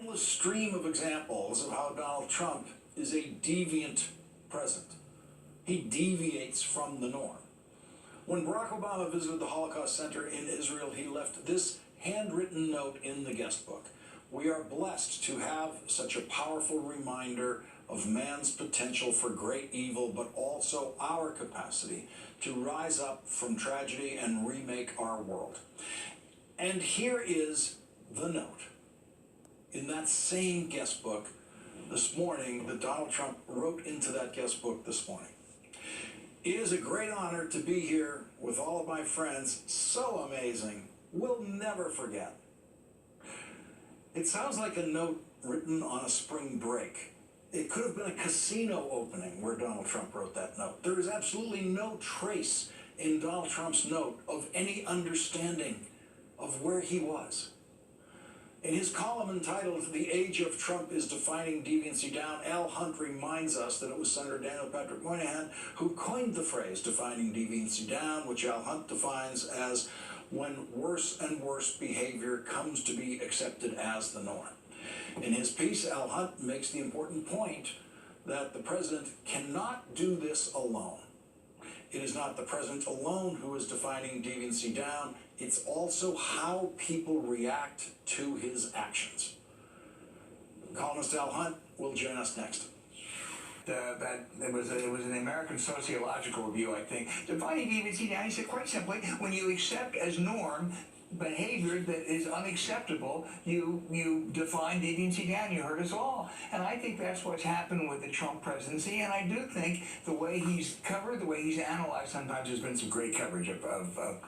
endless stream of examples of how Donald Trump is a deviant president. He deviates from the norm. When Barack Obama visited the Holocaust Center in Israel, he left this handwritten note in the guest book. We are blessed to have such a powerful reminder of man's potential for great evil, but also our capacity to rise up from tragedy and remake our world. And here is the note in that same guest book this morning that Donald Trump wrote into that guest book this morning. It is a great honor to be here with all of my friends. So amazing. We'll never forget. It sounds like a note written on a spring break. It could have been a casino opening where Donald Trump wrote that note. There is absolutely no trace in Donald Trump's note of any understanding of where he was. In his column entitled "The Age of Trump is Defining Deviancy Down," Al Hunt reminds us that it was Senator Daniel Patrick Moynihan who coined the phrase defining deviancy down, which Al Hunt defines as when worse and worse behavior comes to be accepted as the norm. In his piece, Al Hunt makes the important point that the president cannot do this alone. It is not the president alone who is defining deviancy down. It's also how people react to his actions. Columnist Al Hunt will join us next. It was an American Sociological Review, I think. Defining deviancy down, he said quite simply, when you accept as norm behavior that is unacceptable, you define deviancy down. You heard us all. And I think that's what's happened with the Trump presidency. And I do think the way he's covered, the way he's analyzed, sometimes there's been some great coverage of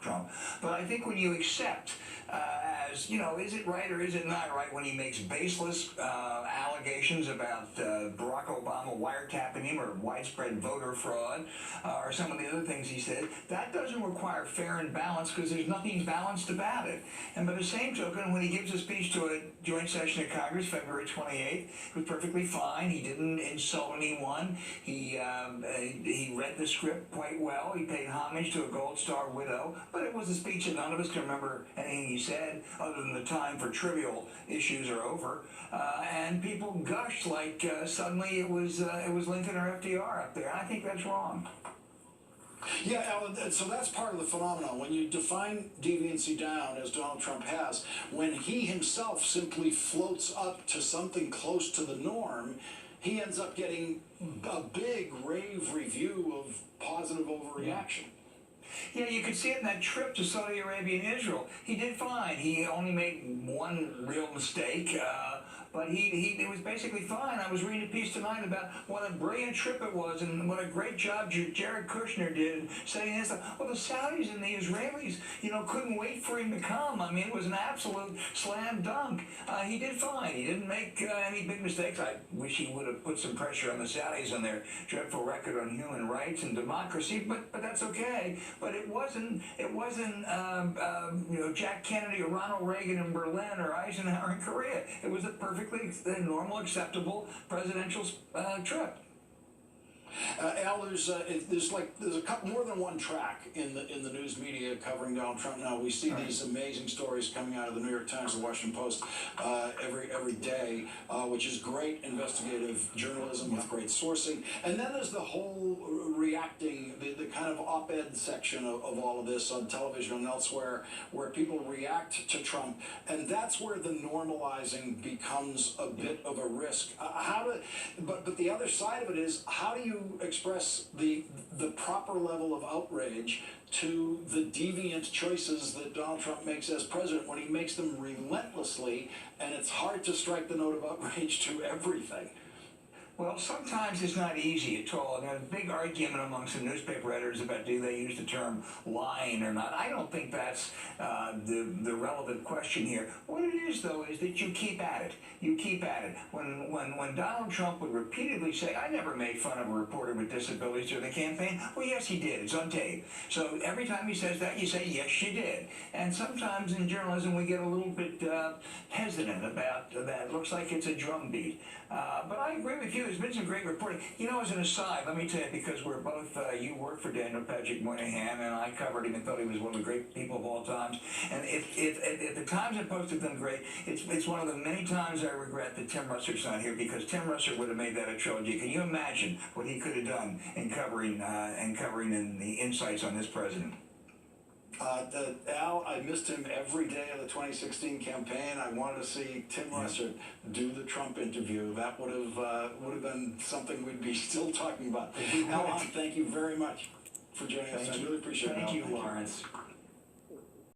Trump. But I think when you accept as, is it right or is it not right when he makes baseless allegations about Barack Obama wiretapping him or widespread voter fraud or some of the other things he said, that doesn't require fair and balance because there's nothing balanced about it. And by the same token, when he gives a speech to a joint session of Congress, February 28th, it was perfectly fine. He didn't insult anyone. He read the script quite well. He paid homage to a Gold Star widow, but it was a speech that none of us can remember anything he said other than the time for trivial issues are over. And people gushed like suddenly it was Lincoln or FDR up there. I think that's wrong. Yeah, Alan, so that's part of the phenomenon. When you define deviancy down, as Donald Trump has, when he himself simply floats up to something close to the norm, he ends up getting a big rave review of positive overreaction. Yeah, you could see it in that trip to Saudi Arabia and Israel. He did fine. He only made one real mistake, but it was basically fine. I was reading a piece tonight about what a brilliant trip it was and what a great job Jared Kushner did saying this. Well, the Saudis and the Israelis, couldn't wait for him to come. I mean, it was an absolute slam dunk. He did fine. He didn't make any big mistakes. I wish he would have put some pressure on the Saudis on their dreadful record on human rights and democracy, but that's okay. But it wasn't Jack Kennedy or Ronald Reagan in Berlin or Eisenhower in Korea. It was a perfectly normal, acceptable presidential trip. Al, there's a couple more than one track in the news media covering Donald Trump now. We see these amazing stories coming out of the New York Times, the Washington Post every day, which is great investigative journalism with great sourcing. And then there's the whole reacting, the kind of op-ed section of all of this on television and elsewhere, where people react to Trump, and that's where the normalizing becomes a bit of a risk. But the other side of it is, how do you express the proper level of outrage to the deviant choices that Donald Trump makes as president when he makes them relentlessly, and it's hard to strike the note of outrage to everything? Well, sometimes it's not easy at all. There's a big argument among some newspaper editors about do they use the term lying or not. I don't think that's the relevant question here. What it is, though, is that you keep at it. You keep at it. When Donald Trump would repeatedly say, I never made fun of a reporter with disabilities during the campaign, well, yes, he did. It's on tape. So every time he says that, you say, yes, you did. And sometimes in journalism, we get a little bit hesitant about that. It looks like it's a drumbeat. But I agree with you. There's been some great reporting. You know, as an aside, let me tell you, because we're both, you worked for Daniel Patrick Moynihan, and I covered him and thought he was one of the great people of all times. And if the Times had posted them great, it's one of the many times I regret that Tim Russer's not here, because Tim Russer would have made that a trilogy. Can you imagine what he could have done in covering in the insights on this president? Al, I missed him every day of the 2016 campaign. I wanted to see Tim Russer do the Trump interview. That would have been something we'd be still talking about. Al, thank you very much for joining us. I really appreciate it. Thank you, Lawrence.